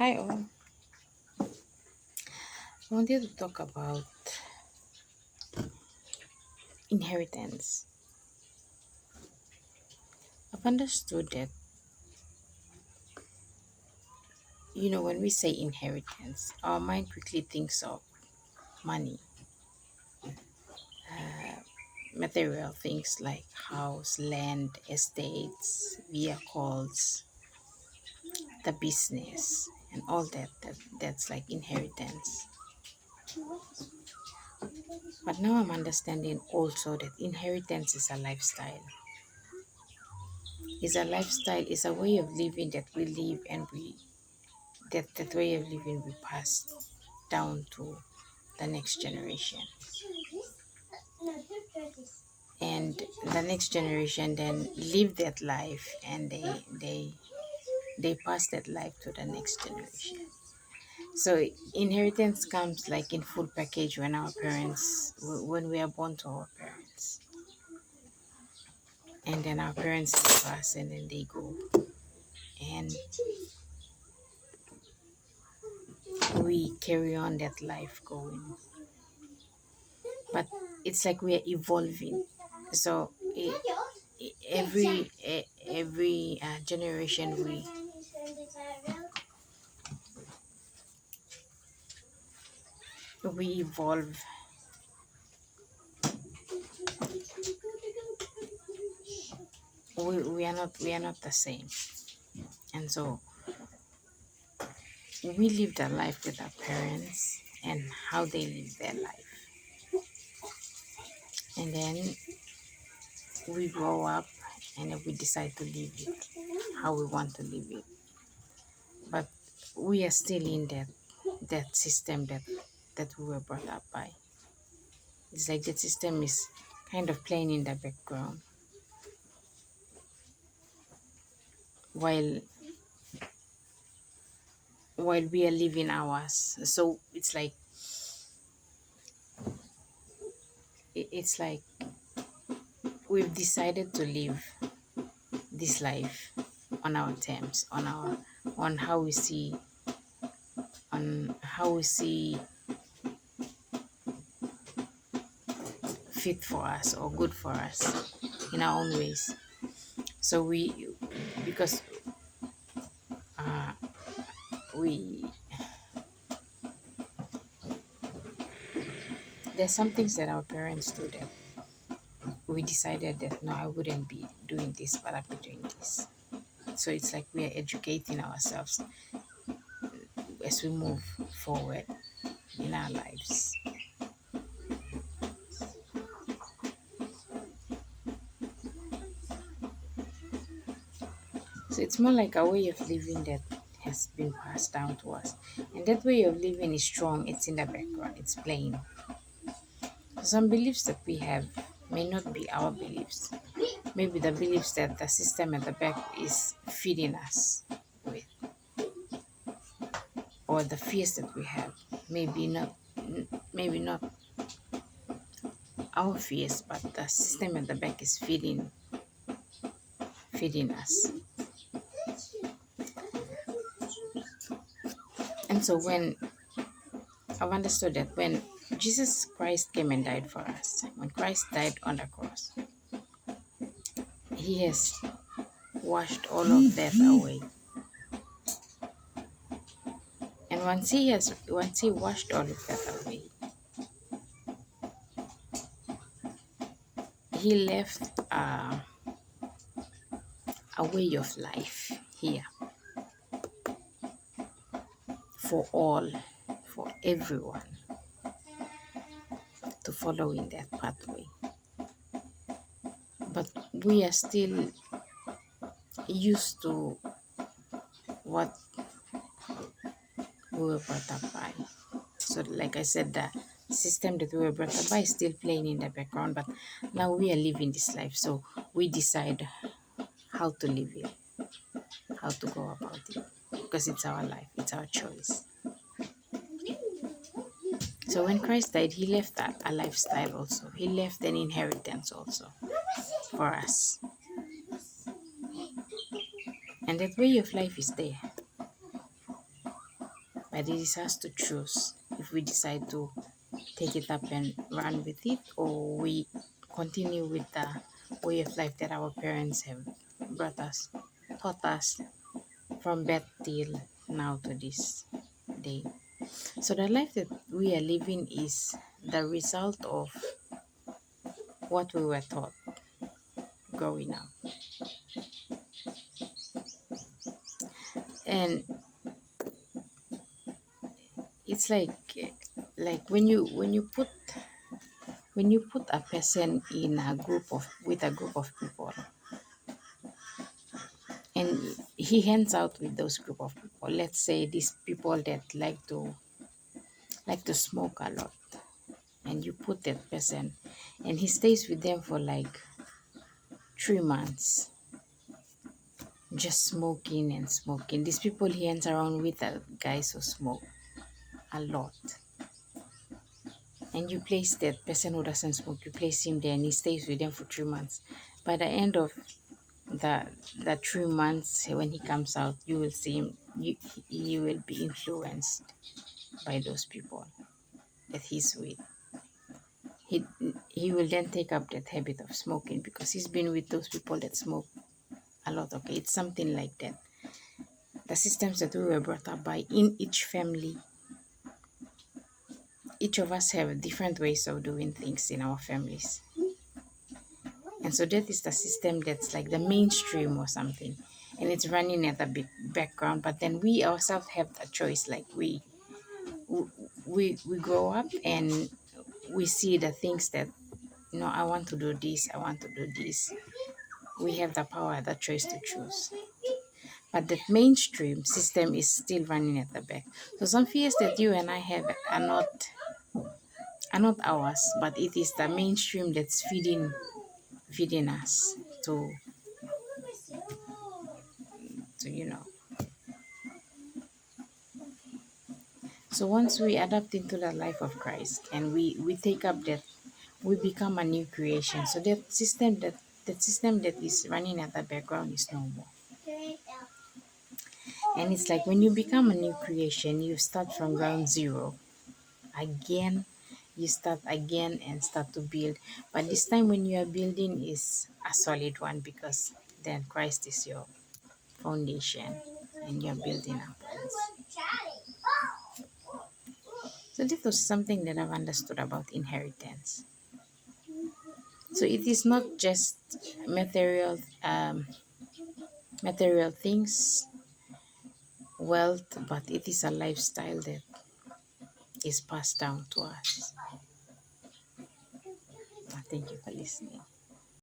Hi all. I wanted to talk about inheritance. I've understood that, when we say inheritance, our mind quickly thinks of money, material things like house, land, estates, vehicles, the business, and all that's like inheritance. But now I'm understanding also that inheritance is a lifestyle. Is a lifestyle, is a way of living that we live and we that way of living we pass down to the next generation, and the next generation then live that life, and they pass that life to the next generation. So inheritance comes like in full package when our parents, when we are born to our parents, and then our parents pass and then they go, and we carry on that life going. But it's like we are evolving. So every generation we evolve. We are not the same, and so we live the life with our parents and how they live their life, and then we grow up and then we decide to live it how we want to live it. But we are still in that system that we were brought up by. It's like that system is kind of playing in the background while we are living ours. So it's like we've decided to live this life on our terms, on how we see, fit for us or good for us in our own ways. So because uh, we there's some things that our parents do that we decided that no, I wouldn't be doing this, but I'll be doing this. So it's like we are educating ourselves as we move forward in our lives. So it's more like a way of living that has been passed down to us. And that way of living is strong, it's in the background, it's plain. Some beliefs that we have may not be our beliefs. Maybe the beliefs that the system at the back is feeding us with, or the fears that we have. Maybe not our fears, but the system at the back is feeding us. And so when I've understood that when Jesus Christ came and died for us, when Christ died on the cross, he has washed all of that away. And once he washed all of that away, he left a way of life here for all, for everyone to follow in that pathway. But we are still used to what we were brought up by. So, like I said, the system that we were brought up by is still playing in the background, but now we are living this life. So, we decide how to live it, how to go about it, because it's our life, it's our choice. So, when Christ died, he left a lifestyle also, he left an inheritance also for us. And that way of life is there. but it is us to choose if we decide to take it up and run with it, or we continue with the way of life that our parents have brought us, taught us from birth till now to this day. So the life that we are living is the result of what we were taught growing up. And it's like when you put a person in a group of with a group of people, and he hangs out with those group of people. Let's say these people that like to smoke a lot, and you put that person and he stays with them for like 3 months, just smoking and smoking. These people he hangs around with are guys who smoke a lot, and you place that person who doesn't smoke, you place him there and he stays with them for 3 months. By the end of the 3 months, when he comes out, you will see him, you will be influenced by those people that he's with. he he will then take up that habit of smoking because he's been with those people that smoke a lot. Okay, it's something like that. The systems that we were brought up by in each family, each of us have different ways of doing things in our families, and so that is the system that's like the mainstream or something, and it's running at the big background. But then we ourselves have a choice. Like we grow up and we see the things that, I want to do this, I want to do this. We have the power, the choice to choose. But that mainstream system is still running at the back. So some fears that you and I have are not ours, but it is the mainstream that's feeding us to. So once we adapt into the life of Christ and we take up that, we become a new creation. So that system that is running at the background is no more. And it's like when you become a new creation, you start from ground zero again. You start again and start to build. But this time when you are building is a solid one, because then Christ is your foundation and you're building upwards. So this was something that I've understood about inheritance. So it is not just material things, wealth, but it is a lifestyle that is passed down to us. Thank you for listening.